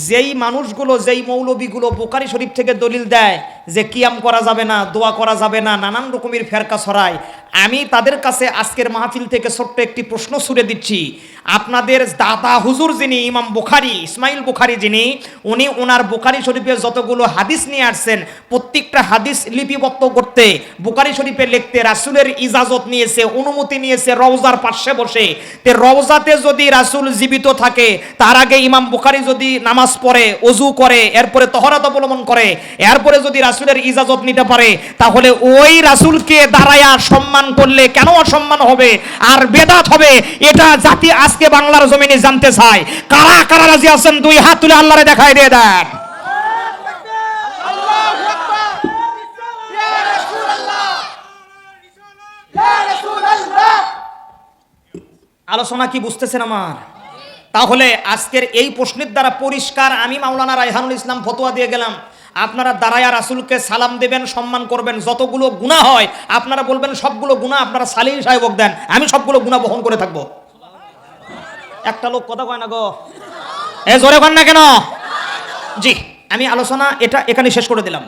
যেই মানুষগুলো, যেই মৌলবীগুলো বুখারী শরীফ থেকে দলিল দেয় যে কিয়াম করা যাবে না, দোয়া করা যাবে না, নানান রকমের ফেরকা ছড়ায়, আমি তাদের কাছে আজকের মাহফিল থেকে ছোট্ট একটি প্রশ্ন ছুড়ে দিচ্ছি। আপনাদের দাদা হুজুর যিনি ইমাম বুখারী, ইসমাইল বুখারী যিনি, উনি ওনার বুখারী শরীফের যতগুলো হাদিস নিয়ে আসছেন প্রত্যেকটা হাদিস লিপিবদ্ধ করতে, বুখারী শরীফে লিখতে রাসূলের ইজাজত নিয়েছে, অনুমতি নিয়েছে রওজার পাশে বসে। তে রওজাতে যদি রাসূল জীবিত থাকে, তার আগে ইমাম বুখারী যদি নামাজ পড়ে, ওযু করে, এরপরে তহরাত অবলম্বন করে, এরপরে যদি রাসূলের ইজাজত নিতে পারে, তাহলে ওই রাসূলকে দাঁড়ায়া সম্মান করলে কেন অসম্মান হবে আর বেদাত হবে? এটা জাতি আজকে বাংলার জমিনে জানতে চায়। কারা কারা রাজি আছেন দুই হাত তুলে আল্লাহরে দেখায় দিয়ে দেন। আলোচনা কি বুঝতেছেন আমার? তাহলে আজকের এই প্রশ্নের দ্বারা পরিষ্কার, আমি মাওলানা রায়হানুল ইসলাম ফতোয়া দিয়ে গেলাম, আপনারা দাঁড়ায়া রাসূলকে সালাম দেবেন, সম্মান করবেন, যতগুলো গুনাহ হয় আপনারা বলবেন সবগুলো গুনাহ আপনারা সালিহ সাহেবক দেন, আমি সবগুলো গুনাহ বহন করে থাকবো। একটা লোক কথা কয় না গো, এ জোরে কন না কেন? জি, আমি আলোচনা এটা এখানে শেষ করে দিলাম।